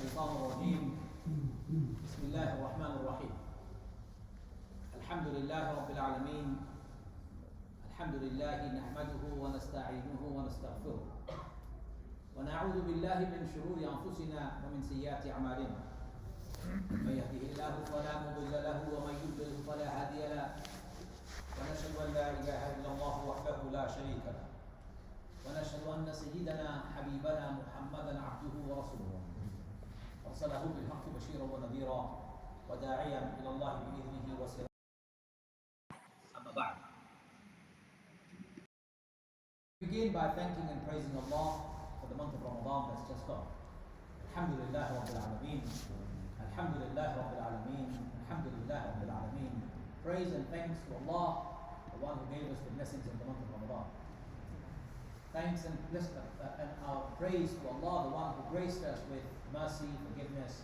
الشيطان الرجيم. بسم الله الرحمن الرحيم. الحمد لله رب العالمين. الحمد لله نحمده ونستعينه ونستغفره ونعوذ بالله من شرور أنفسنا ومن سيئات أعمالنا. من يهده الله فلا مضل له ومن يضلل فلا هادي له ونشهد أن لا إله إلا الله وحده لا شريك له ونشهد أن سيدنا حبيبنا محمدا عبده ورسوله أرسله بالحق بشيرا ونذيرا وداعيا إلى الله بإذنه وسراجا. أما بعد. Begin by thanking and praising Allah for the month of Ramadan that's just gone. Alhamdulillah Rabbil Alameen. Alhamdulillah Rabbil Alameen. Alhamdulillah Rabbil Alameen. Praise and thanks to Allah, the one who gave us the blessings of the month of Ramadan. Thanks and our praise to Allah, the one who graced us with mercy, forgiveness,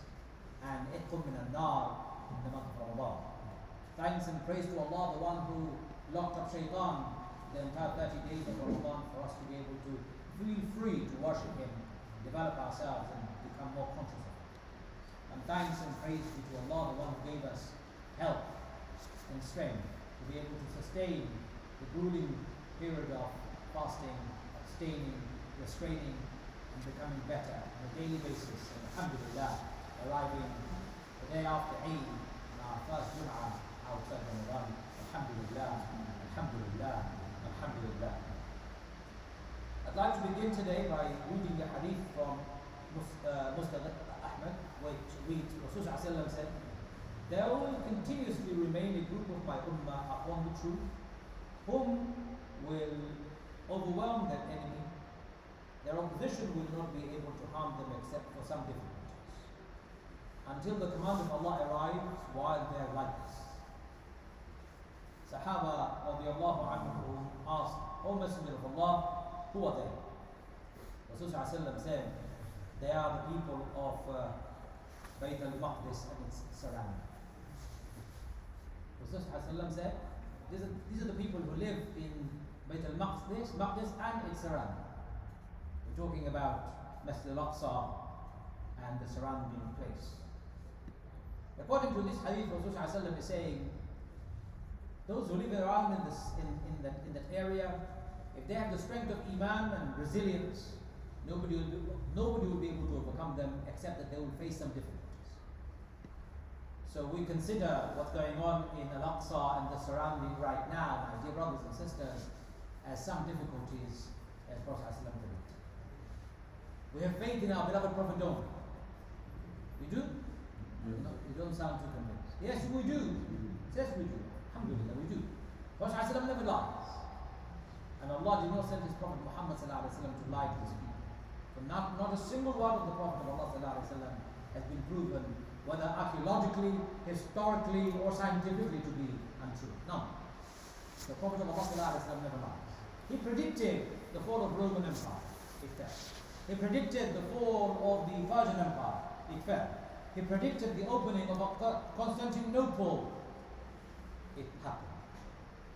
and itqum min al-nar in the month of Ramadan. Thanks and praise to Allah, the one who locked up shaitan the entire 30 days of Ramadan for us to be able to feel free to worship Him, develop ourselves, and become more conscious of Him. And thanks and praise be to Allah, the one who gave us health and strength to be able to sustain the grueling period of fasting, abstaining, restraining, and becoming better on a daily basis. And alhamdulillah, arriving the day after Eid, our first Jum'ah outside Ramadan. Alhamdulillah, alhamdulillah, alhamdulillah. I'd like to begin today by reading a hadith from Musnad Ahmad, which reads, Rasul said, "There will continuously remain a group of my ummah upon the truth, whom will overwhelm their enemy. Their opposition will not be able to harm them except for some difficulties, until the command of Allah arrives while they are like this." Sahaba radiallahu anhu asked, "O Messenger of Allah, who are they?" Rasul said, "They are the people of Bayt al-Maqdis and its surrounding." Rasul said, these are the people who live in Bayt al-Maqdis and its surrounding. We're talking about Masjid al-Aqsa and the surrounding place. According to this hadith, Rasul is saying, those who live around in that area, if they have the strength of Iman and resilience, nobody will be able to overcome them except that they will face some difficulties. So we consider what's going on in Al-Aqsa and the surrounding right now, my dear brothers and sisters, as some difficulties as Prophet ﷺ predicted. We have faith in our beloved Prophet, don't we? We do? No, you don't sound too convinced. Yes, we do. Yes, we do. Alhamdulillah, we do. Prophet ﷺ never lies. And Allah did not send His Prophet Muhammad ﷺ to lie to His people. So not a single word of the Prophet of Allah ﷺ has been proven, whether archaeologically, historically, or scientifically, to be untrue. No. The Prophet of Allah ﷺ never lies. He predicted the fall of Roman Empire. It fell. He predicted the fall of the Persian Empire. It fell. He predicted the opening of Constantinople. It happened.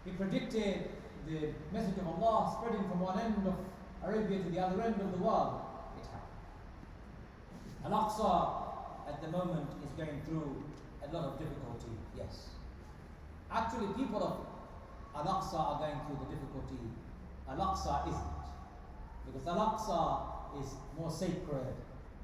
He predicted the message of Allah spreading from one end of Arabia to the other end of the world. It happened. Al-Aqsa at the moment is going through a lot of difficulty, yes. Actually, people of Al-Aqsa are going through the difficulty. Al-Aqsa isn't. Because Al-Aqsa is more sacred,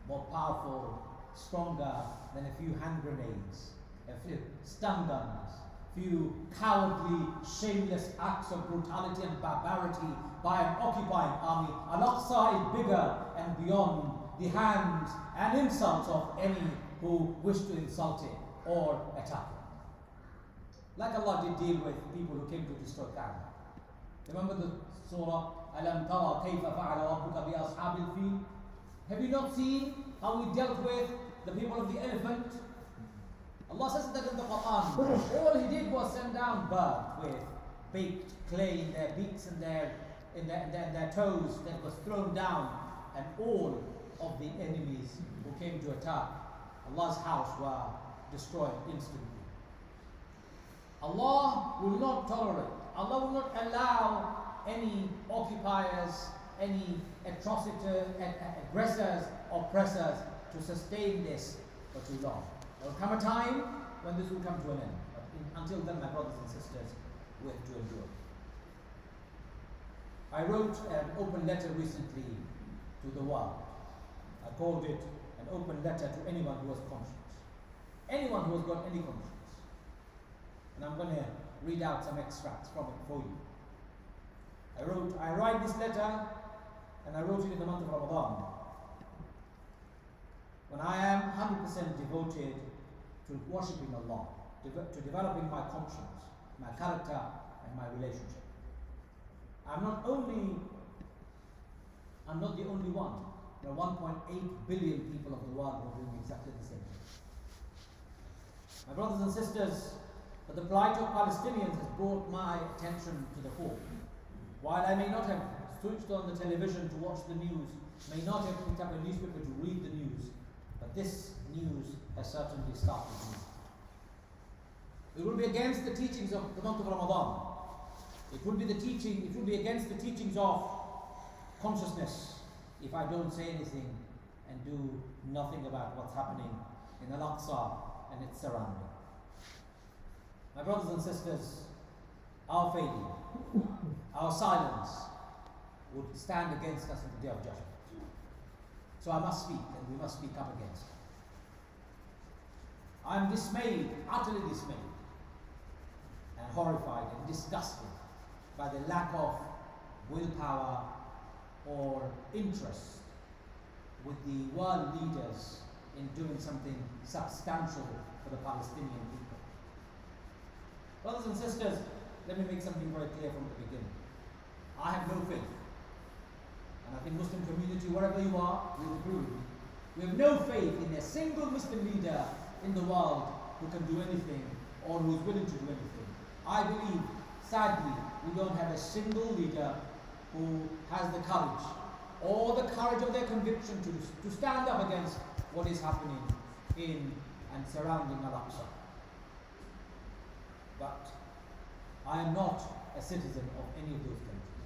more powerful, stronger than a few hand grenades, a few stun guns, few cowardly, shameless acts of brutality and barbarity by an occupying army. Al-Aqsa is bigger and beyond the hands and insults of any who wish to insult it or attack it. Like Allah did deal with people who came to destroy Kaaba. Remember the surah, Alam tara kayfa fa'ala rabbuka bi ashabil fil? Have you not seen how we dealt with the people of the elephant? Allah says that in the Quran. All He did was send down birds with baked clay in their beaks and their toes that was thrown down, and all of the enemies who came to attack Allah's house were destroyed instantly. Allah will not tolerate, Allah will not allow any occupiers, any aggressors, oppressors to sustain this for too long. There will come a time when this will come to an end. But until then, my brothers and sisters, we have to endure. I wrote an open letter recently to the world. I called it an open letter to anyone who has conscience. Anyone who has got any conscience. And I'm going to read out some extracts from it for you. I write this letter, and I wrote it in the month of Ramadan, when I am 100% devoted to worshipping Allah, to developing my conscience, my character, and my relationship. I'm not the only one. There are 1.8 billion people of the world who are doing exactly the same thing. My brothers and sisters, but the plight of Palestinians has brought my attention to the fore. While I may not have switched on the television to watch the news, may not have picked up a newspaper to read the news, but this news has certainly startled me. It will be against the teachings of the month of Ramadan. It will be against the teachings of consciousness if I don't say anything and do nothing about what's happening in Al-Aqsa and its surrounding. My brothers and sisters, our failure, our silence would stand against us on the Day of Judgment. So I must speak, and we must speak up against it. I am dismayed, utterly dismayed, and horrified and disgusted by the lack of willpower or interest with the world leaders in doing something substantial for the Palestinian people. Brothers and sisters, let me make something very clear from the beginning. I have no faith. And I think Muslim community, wherever you are, will agree with me. We have no faith in a single Muslim leader in the world who can do anything or who is willing to do anything. I believe, sadly, we don't have a single leader who has the courage or the courage of their conviction to stand up against what is happening in and surrounding Al-Aqsa. But I am not a citizen of any of those countries.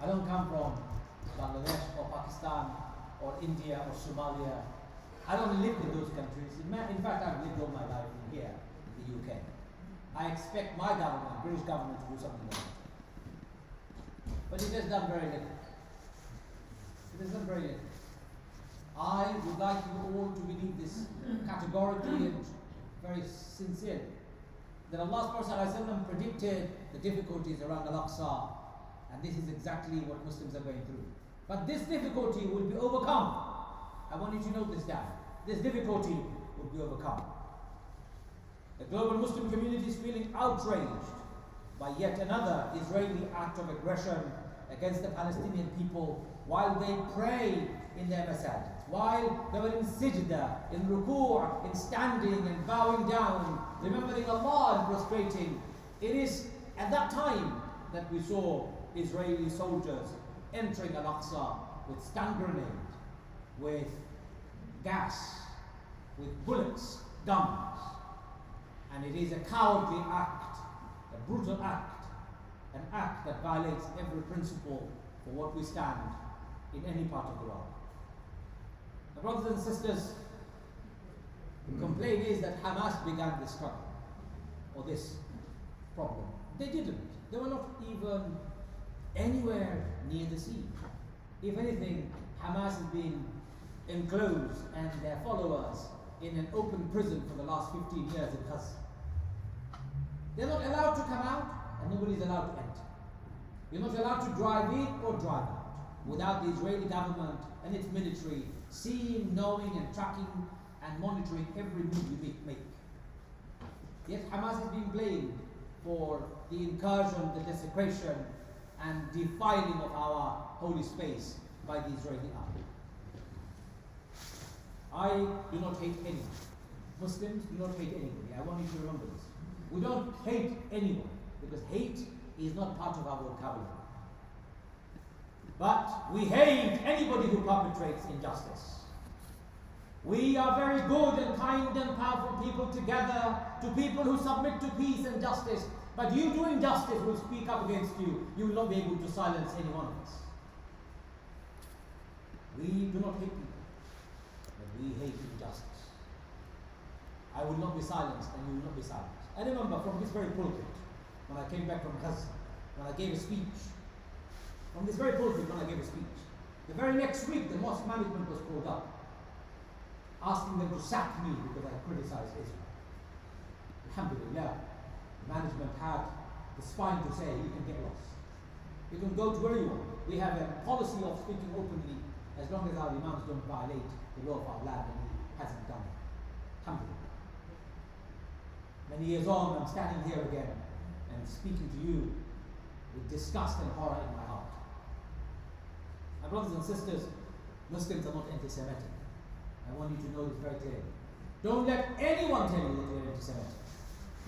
I don't come from Bangladesh or Pakistan or India or Somalia. I don't live in those countries. In fact, I've lived all my life here in the UK. I expect my government, British government, to do something about it. But it has done very little. It has done very little. I would like you all to believe this categorically and very sincerely, that Allah ﷺ predicted the difficulties around Al-Aqsa, and this is exactly what Muslims are going through. But this difficulty will be overcome. I want you to note this down. This difficulty will be overcome. The global Muslim community is feeling outraged by yet another Israeli act of aggression against the Palestinian people while they pray in their masajids, while they were in sajda, in ruku', in standing and bowing down, remembering Allah and prostrating. It is at that time that we saw Israeli soldiers entering Al-Aqsa with stun grenades, with gas, with bullets, guns. And it is a cowardly act, a brutal act, an act that violates every principle for what we stand in any part of the world. My brothers and sisters, the complaint is that Hamas began this struggle, or this problem. They didn't. They were not even anywhere near the sea. If anything, Hamas has been enclosed and their followers in an open prison for the last 15 years in Gaza. They're not allowed to come out, and nobody's allowed to enter. You're not allowed to drive in or drive out without the Israeli government and its military seeing, knowing, and tracking and monitoring every move you make. Yet Hamas is being blamed for the incursion, the desecration, and defiling of our holy space by the Israeli army. I do not hate anyone. Muslims do not hate anybody. I want you to remember this. We don't hate anyone, because hate is not part of our vocabulary. But we hate anybody who perpetrates injustice. We are very good and kind and powerful people together, to people who submit to peace and justice. But you do injustice will speak up against you. You will not be able to silence any one of us. We do not hate people. We hate injustice. I will not be silenced, and you will not be silenced. I remember from this very pulpit, when I came back from Gaza, when I gave a speech, from this very pulpit when I gave a speech, the very next week the mosque management was called up, asking them to sack me because I criticized Israel. Alhamdulillah, the management had the spine to say, you can get lost. You can go to where you want. We have a policy of speaking openly as long as our imams don't violate the law of our land, and he hasn't done it. Alhamdulillah. Many years on, I'm standing here again and speaking to you with disgust and horror in my heart. My brothers and sisters, Muslims are not anti-Semitic. I want you to know this very clearly. Don't let anyone tell you that you're anti-Semitic.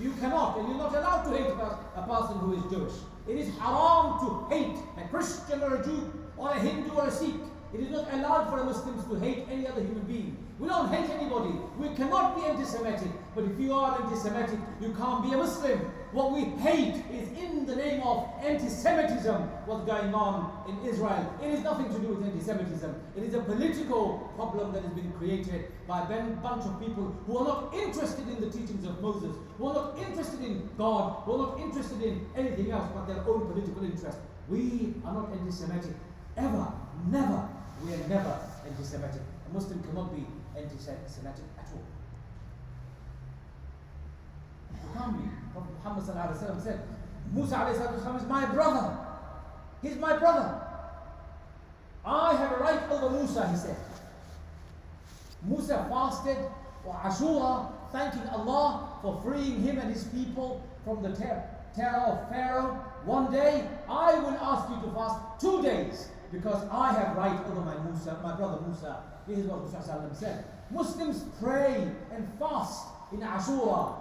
You cannot, and you're not allowed to hate a person who is Jewish. It is haram to hate a Christian or a Jew or a Hindu or a Sikh. It is not allowed for Muslims to hate any other human being. We don't hate anybody. We cannot be anti-Semitic. But if you are anti-Semitic, you can't be a Muslim. What we hate is in the name of anti-Semitism what's going on in Israel. It has nothing to do with anti-Semitism. It is a political problem that has been created by a bunch of people who are not interested in the teachings of Moses, who are not interested in God, who are not interested in anything else but their own political interest. We are not anti-Semitic ever, never. We are never anti-Semitic. A Muslim cannot be anti-Semitic at all. You can't be. Prophet Muhammad sallallahu alaihi wasallam said, Musa alayhi salam is my brother. He's my brother. I have a right over Musa, he said. Musa fasted for Ashura, thanking Allah for freeing him and his people from the terror of Pharaoh. One day, I will ask you to fast 2 days, because I have right over my brother Musa. This is what Rasulullah said. Muslims pray and fast in Ashura,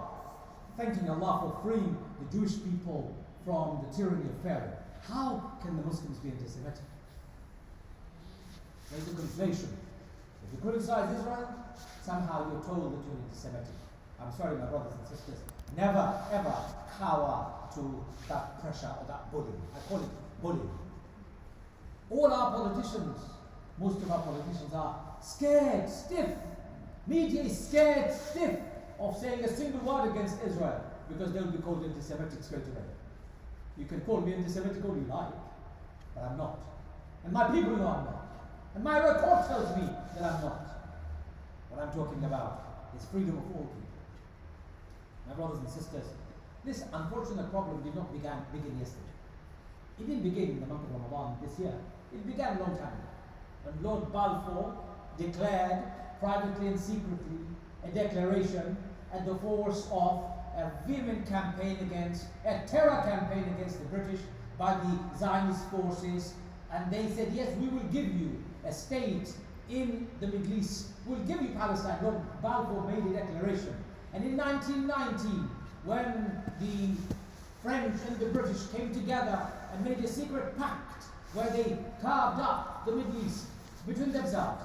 thanking Allah for freeing the Jewish people from the tyranny of Pharaoh. How can the Muslims be anti-Semitic? There's a conflation. If you criticize Israel, somehow you're told that you're anti-Semitic. I'm sorry, my brothers and sisters. Never, ever cower to that pressure or that bullying. I call it bullying. All our politicians, most of our politicians are scared, stiff. Media is scared, stiff of saying a single word against Israel because they'll be called anti-Semitic straight away. You can call me anti-Semitic all you like, but I'm not. And my people know I'm not. And my record tells me that I'm not. What I'm talking about is freedom of all people. My brothers and sisters, this unfortunate problem did not begin yesterday. It didn't begin in the month of Ramadan this year. It began a long time ago, when Lord Balfour declared privately and secretly a declaration at the force of a vehement campaign against, a terror campaign against the British by the Zionist forces. And they said, yes, we will give you a state in the Middle East. We'll give you Palestine. Lord Balfour made a declaration. And in 1919, when the French and the British came together and made a secret pact where they carved up the Middle East between themselves,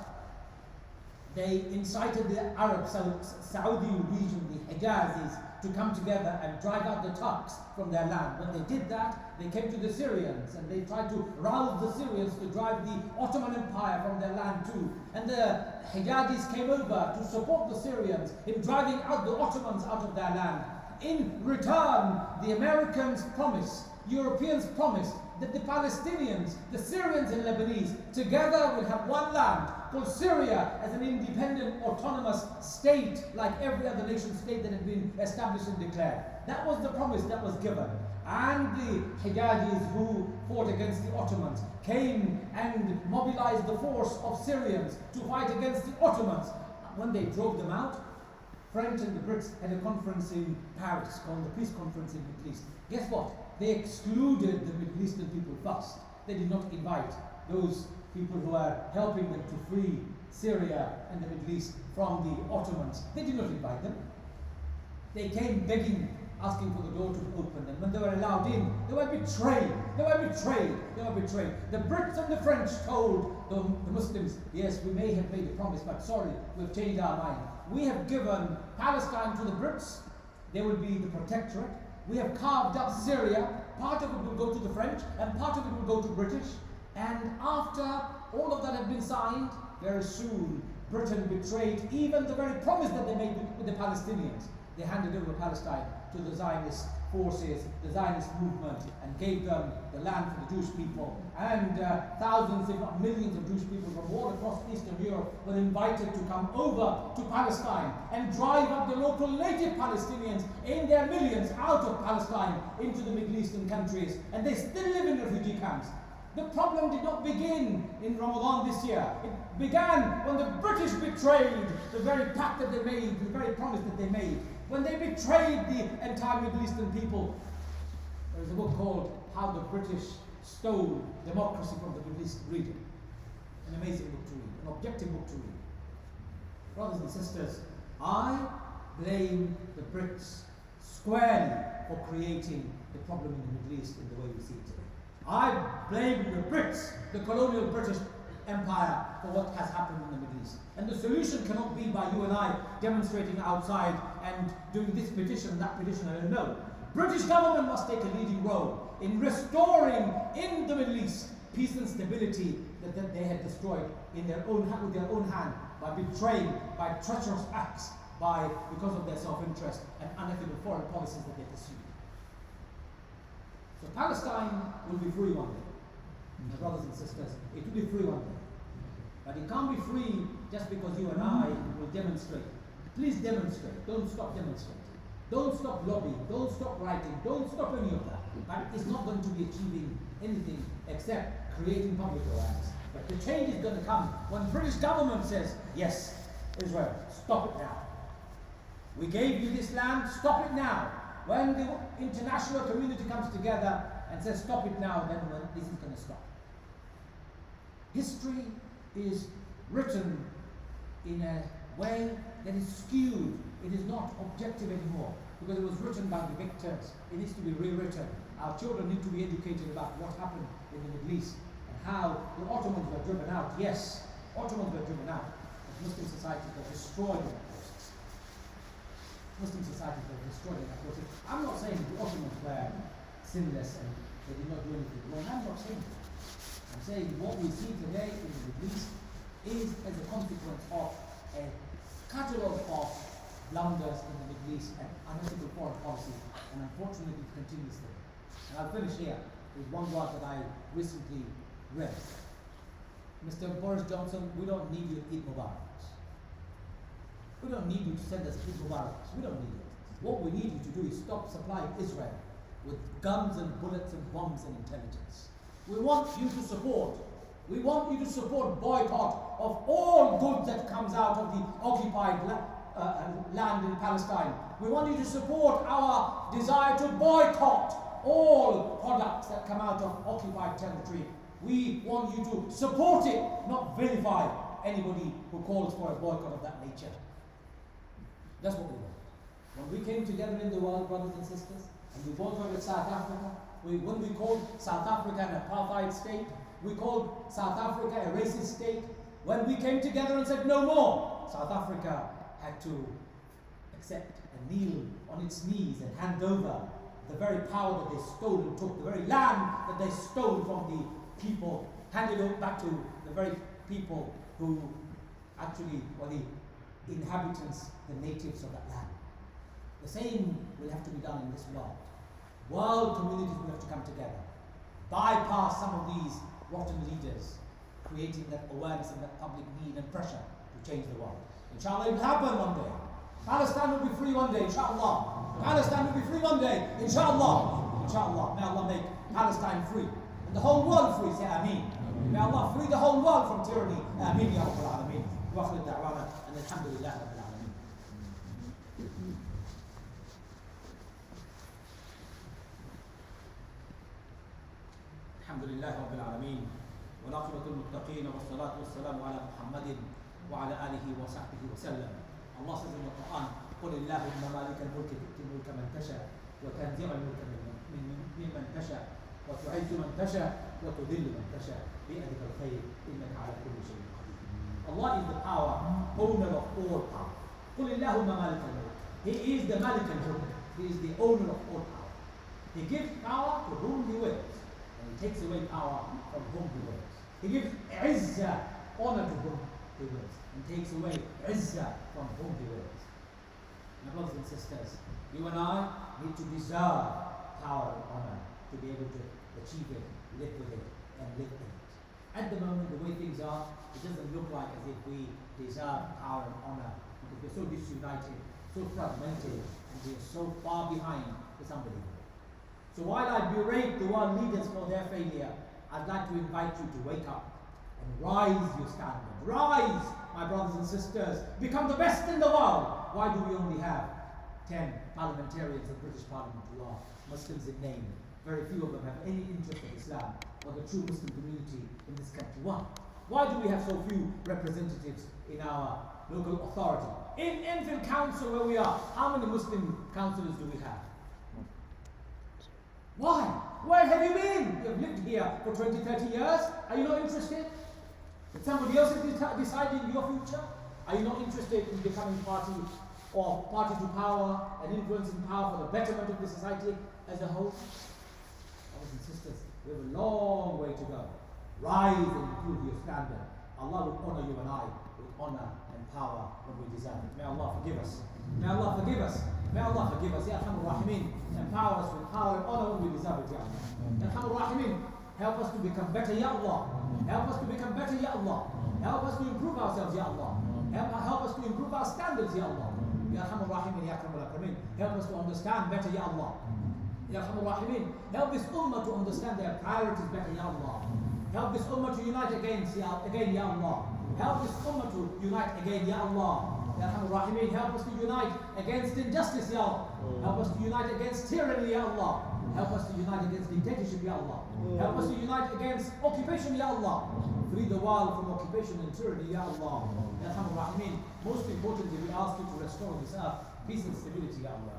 they incited the Arab Saudi region, the Hijazis, to come together and drive out the Turks from their land. When they did that, they came to the Syrians and they tried to rouse the Syrians to drive the Ottoman Empire from their land too. And the Hijazis came over to support the Syrians in driving out the Ottomans out of their land. In return, the Americans promised, Europeans promised, that the Palestinians, the Syrians and Lebanese, together will have one land called Syria as an independent, autonomous state like every other nation state that had been established and declared. That was the promise that was given. And the Hijazis who fought against the Ottomans came and mobilized the force of Syrians to fight against the Ottomans. When they drove them out, French and the Brits had a conference in Paris called the Peace Conference in the Middle East. Guess what? They excluded the Middle Eastern people first. They did not invite those people who are helping them to free Syria and the Middle East from the Ottomans. They did not invite them. They came begging, asking for the door to be opened. And when they were allowed in, they were betrayed. They were betrayed. They were betrayed. The Brits and the French told the Muslims, yes, we may have made a promise, but sorry, we've changed our mind. We have given Palestine to the Brits. They will be the protectorate. We have carved up Syria. Part of it will go to the French and part of it will go to British. And after all of that had been signed, very soon Britain betrayed even the very promise that they made with the Palestinians. They handed over Palestine to the Zionist forces, the Zionist movement, and gave them the land for the Jewish people. And thousands, if not millions of Jewish people from all across Eastern Europe were invited to come over to Palestine and drive up the local native Palestinians in their millions out of Palestine into the Middle Eastern countries. And they still live in refugee camps. The problem did not begin in Ramadan this year. It began when the British betrayed the very pact that they made, the very promise that they made. When they betrayed the entire Middle Eastern people. There is a book called How the British Stole Democracy from the Middle East region. An amazing book to read, an objective book to read. Brothers and sisters, I blame the Brits squarely for creating the problem in the Middle East in the way we see it today. I blame the Brits, the colonial British Empire, for what has happened in the Middle East. And the solution cannot be by you and I demonstrating outside and doing this petition, that petition, I don't know. British government must take a leading role in restoring in the Middle East peace and stability that they had destroyed in their own with their own hand, by betraying, by treacherous acts, because of their self-interest and unethical foreign policies that they pursue. So Palestine will be free one day. My brothers and sisters, it will be free one day. But it can't be free just because you and I will demonstrate. Please demonstrate. Don't stop demonstrating. Don't stop lobbying. Don't stop writing. Don't stop any of that. But it's not going to be achieving anything except creating public awareness. But the change is going to come when the British government says, yes, Israel, stop it now. We gave you this land, stop it now. When the international community comes together and says stop it now, then this is going to stop. History is written in a way that is skewed. It is not objective anymore because it was written by the victors. It needs to be rewritten. Our children need to be educated about what happened in the Middle East and how the Ottomans were driven out. Yes, Ottomans were driven out, but Muslim societies were destroyed in that process. Muslim societies were destroyed in that process. I'm not saying the Ottomans were sinless and they did not do anything wrong. I'm not saying that. I'm saying what we see today in the Middle East is as a consequence of a catalogue of blunders in the Middle East and unethical foreign policy, and unfortunately it continues there. And I'll finish here with one word that I recently read. Mr. Boris Johnson, we don't need you to eat Mubaraks. We don't need you to send us Eid Mubaraks. We don't need it. What we need you to do is stop supplying Israel with guns and bullets and bombs and intelligence. We want you to support boycott of all goods that comes out of the occupied land in Palestine. We want you to support our desire to boycott all products that come out of occupied territory. We want you to support it, not vilify anybody who calls for a boycott of that nature. That's what we want. When we came together in the world, brothers and sisters, and we boycotted South Africa, when we called South Africa an apartheid state, we called South Africa a racist state. When we came together and said no more, South Africa had to accept and kneel on its knees and hand over the very power that they stole and took, the very land that they stole from the people, handed it back to the very people who actually were the inhabitants, the natives of that land. The same will have to be done in this world. World communities will have to come together, bypass some of these rotten leaders, creating that awareness and that public need and pressure to change the world. Inshallah, it will happen one day. Palestine will be free one day, inshallah. Palestine will be free one day, inshallah. Inshallah. May Allah make Palestine free and the whole world free. Say Ameen. May Allah free the whole world from tyranny. Ameen ya Rabbal Alameen. Wa akhir da'wana and alhamdulillah Rabbil Alameen. الحمد لله رب العالمين والعاقبة للمتقين والصلاة والسلام على محمد وعلى آله وصحبه وسلم. Allah says in the Quran, قل اللهم مالك الملك تؤتي الملك من تشاء وتنزع الملك ممن تشاء وتعز من تشاء وتذل من تشاء بيدك الخير إنك على كل شيء قدير. Allah is the power, owner of all power. قل اللهم مالك الملك. He is the Malik al-Mulk. He is the owner of all power. He gives power to whom he wills. He takes away power from whom he wills. He gives izzah, honor to whom He wills, and takes away izzah from whom He wills. My brothers and sisters, you and I need to deserve power and honor to be able to achieve it, live with it, and live in it. At the moment, the way things are, it doesn't look like as if we deserve power and honor because we're so disunited, so fragmented, and we are so far behind. It's unbelievable. So while I berate the world leaders for their failure, I'd like to invite you to wake up and rise your standard. Rise, my brothers and sisters. Become the best in the world. Why do we only have 10 parliamentarians in British Parliament who are Muslims in name? Very few of them have any interest in Islam or the true Muslim community in this country. Why? Why do we have so few representatives in our local authority? In Enfield Council where we are, how many Muslim councillors do we have? Why? Where have you been? You've lived here for 20, 30 years. Are you not interested? If somebody else is deciding your future, are you not interested in becoming party to power and influencing power for the betterment of the society as a whole? Brothers and sisters, we have a long way to go. Rise and improve your standard. Allah will honor you and I with honor and power when we deserve it. May Allah forgive us. May Allah forgive us. May Allah forgive us. Ya Arhamar Rahimin. Empower us with power and honor when we deserve it, Ya Allah. Ya Arhamar Rahimin. Help us to become better, Ya Allah. Help us to become better, Ya Allah. Help us to improve ourselves, Ya Allah. Help us to improve our standards, Ya Allah. Ya Arhamar Rahimin, Ya Akramul Akramin. Help us to understand better, Ya Allah. Ya Arhamar Rahimin. Help this ummah to understand their priorities better, Ya Allah. Help this ummah to unite again, Ya Allah. Help this ummah to unite again, Ya Allah. Ya Arhamar Rahimin, help us to unite against injustice, Ya Allah. Help us to unite against tyranny, Ya Allah. Help us to unite against dictatorship, Ya Allah. Help us to unite against occupation, Ya Allah. Free the world from occupation and tyranny, Ya Allah. Ya Arhamar Rahimin, most importantly, we ask you to restore on this earth peace and stability, Ya Allah.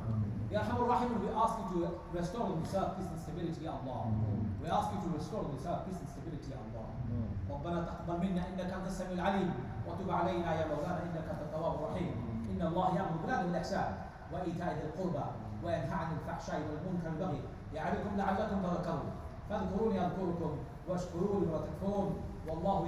Ya Arhamar Rahimin, we ask you to restore on this earth peace and stability, Ya Allah. We ask you to restore on this earth peace and stability, Ya Allah. ربنا تقبل منا انك انت السميع العليم وتب علينا يا مولانا انك انت التواب الرحيم. ان الله يامر بالعدل والاحسان وايتاء ذي القربى وينهى عن الفحشاء والمنكر والبغي يعظكم لعلكم تذكرون فاذكروني اذكركم واشكروني ولا تكفرون والله